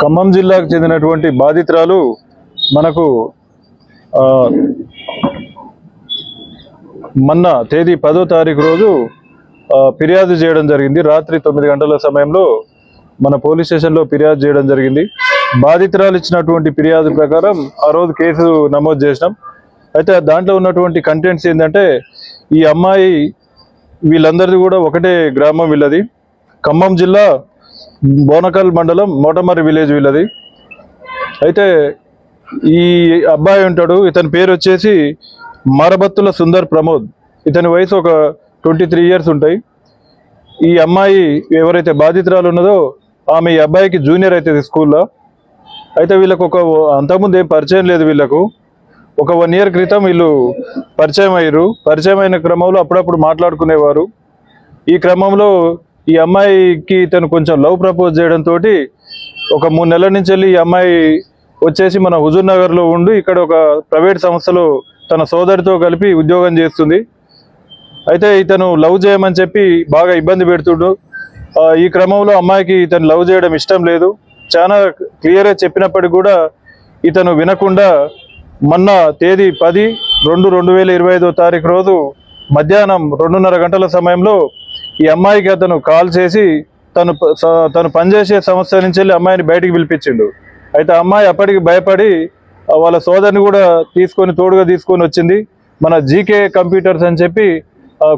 ఖమ్మం జిల్లాకు చెందినటువంటి బాధితురాలు మనకు మొన్న తేదీ 10వ తారీఖు రోజు ఫిర్యాదు చేయడం జరిగింది. రాత్రి 9 గంటల సమయంలో మన పోలీస్ స్టేషన్లో ఫిర్యాదు చేయడం జరిగింది. బాధితురాలు ఇచ్చినటువంటి ఫిర్యాదు ప్రకారం ఆ రోజు కేసు నమోదు చేసినాం. అయితే దాంట్లో ఉన్నటువంటి కంటెంట్స్ ఏంటంటే, ఈ అమ్మాయి వీళ్ళందరిది కూడా ఒకటే గ్రామం వీళ్ళది. ఖమ్మం జిల్లా బోనకల్ మండలం మోటమర్రి విలేజ్ వీళ్ళది. అయితే ఈ అబ్బాయి ఉంటాడు, ఇతని పేరు వచ్చేసి మారబత్తుల సుందర్ ప్రమోద్. ఇతని వయసు ఒక 23 ఇయర్స్ ఉంటాయి. ఈ అమ్మాయి ఎవరైతే బాధితురాలు ఉన్నదో ఆమె ఈ అబ్బాయికి జూనియర్ అవుతుంది స్కూల్లో. అయితే వీళ్ళకు అంతకుముందు ఏం పరిచయం లేదు. వీళ్ళకు ఒక 1 ఇయర్ క్రితం వీళ్ళు పరిచయం అయ్యారు. పరిచయం అయిన క్రమంలో అప్పుడప్పుడు మాట్లాడుకునేవారు. ఈ క్రమంలో ఈ అమ్మాయికి ఇతను కొంచెం లవ్ ప్రపోజ్ చేయడంతో ఒక 3 నెలల నుంచి వెళ్ళి ఈ అమ్మాయి వచ్చేసి మన హుజూర్ నగర్లో ఉండి ఇక్కడ ఒక ప్రైవేట్ సంస్థలో తన సోదరితో కలిపి ఉద్యోగం చేస్తుంది. అయితే ఇతను లవ్ చేయమని చెప్పి బాగా ఇబ్బంది పెడుతుండు. ఈ క్రమంలో అమ్మాయికి ఇతను లవ్ చేయడం ఇష్టం లేదు. చాలా క్లియర్గా చెప్పినప్పటికీ కూడా ఇతను వినకుండా మొన్న తేదీ 10/2/2025 తారీఖు రోజు మధ్యాహ్నం 2:30 గంటల సమయంలో ఈ అమ్మాయికి అతను కాల్ చేసి తను పనిచేసే సంస్థ నుంచి వెళ్ళి అమ్మాయిని బయటికి పిలిపించిండు. అయితే అమ్మాయి అప్పటికి భయపడి వాళ్ళ సోదరిని కూడా తోడుగా తీసుకొని వచ్చింది. మన జీకే కంప్యూటర్స్ అని చెప్పి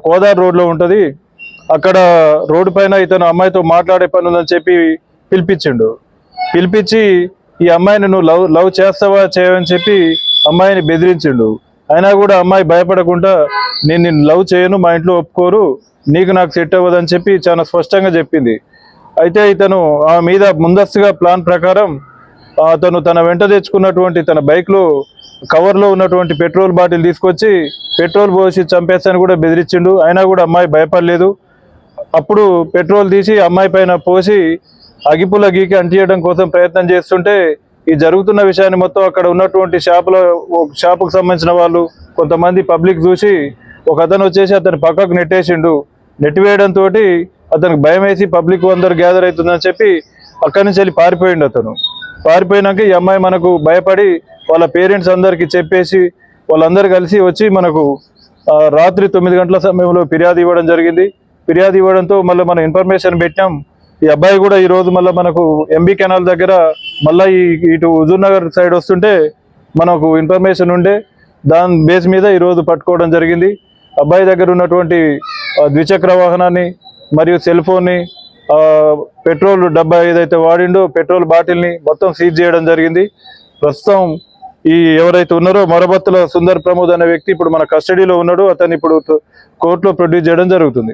కోదార్ రోడ్లో ఉంటుంది. అక్కడ రోడ్డు పైన ఇతను అమ్మాయితో మాట్లాడే పని ఉందని చెప్పి పిలిపించి ఈ అమ్మాయిని నువ్వు లవ్ చేస్తావా చేయవని చెప్పి అమ్మాయిని బెదిరించిండు. అయినా కూడా అమ్మాయి భయపడకుండా నేను నిన్ను లవ్ చేయను, మా ఇంట్లో ఒప్పుకోరు, నీకు నాకు సెట్ అవ్వదని చెప్పి చాలా స్పష్టంగా చెప్పింది. అయితే ఇతను ఆమె మీద ముందస్తుగా ప్లాన్ ప్రకారం అతను తన వెంట తెచ్చుకున్నటువంటి తన బైక్లో కవర్లో ఉన్నటువంటి పెట్రోల్ బాటిల్ తీసుకొచ్చి పెట్రోల్ పోసి చంపేస్తాను కూడా బెదిరించిండు. అయినా కూడా అమ్మాయి భయపడలేదు. అప్పుడు పెట్రోల్ తీసి అమ్మాయి పైన పోసి అగిపుల గీకి అంటించడం కోసం ప్రయత్నం చేస్తుంటే ఈ జరుగుతున్న విషయాన్ని మొత్తం అక్కడ ఉన్నటువంటి షాపుకు సంబంధించిన వాళ్ళు కొంతమంది పబ్లిక్ చూసి ఒక అతను వచ్చేసి అతను పక్కకు నెట్టేసిండు. నెట్టివేయడంతో అతనికి భయం వేసి పబ్లిక్ అందరు గ్యాదర్ అవుతుందని చెప్పి అక్కడి నుంచి వెళ్ళి పారిపోయిండు. అతను పారిపోయినాక ఈ అమ్మాయి మనకు భయపడి వాళ్ళ పేరెంట్స్ అందరికి చెప్పేసి వాళ్ళందరూ కలిసి వచ్చి మనకు రాత్రి 9 గంటల సమయంలో ఫిర్యాదు ఇవ్వడం జరిగింది. ఫిర్యాదు ఇవ్వడంతో మళ్ళీ మనం ఇన్ఫర్మేషన్ పెట్టాం. ఈ అబ్బాయి కూడా ఈరోజు మళ్ళీ మనకు ఎంబీ కెనాల్ దగ్గర మళ్ళీ ఇటు హుజూర్ నగర్ సైడ్ వస్తుంటే మనకు ఇన్ఫర్మేషన్ ఉండే దాని బేస్ మీద ఈరోజు పట్టుకోవడం జరిగింది. అబ్బాయి దగ్గర ఉన్నటువంటి ద్విచక్ర వాహనాన్ని మరియు సెల్ ఫోన్ని, పెట్రోల్ డబ్బా ఏదైతే వాడిండో పెట్రోల్ బాటిల్ని మొత్తం సీజ్ చేయడం జరిగింది. ప్రస్తుతం ఈ ఎవరైతే ఉన్నారో మరబత్తుల సుందర్ ప్రమోద్ అనే వ్యక్తి ఇప్పుడు మన కస్టడీలో ఉన్నాడు. అతన్ని ఇప్పుడు కోర్టులో ప్రొడ్యూస్ చేయడం జరుగుతుంది.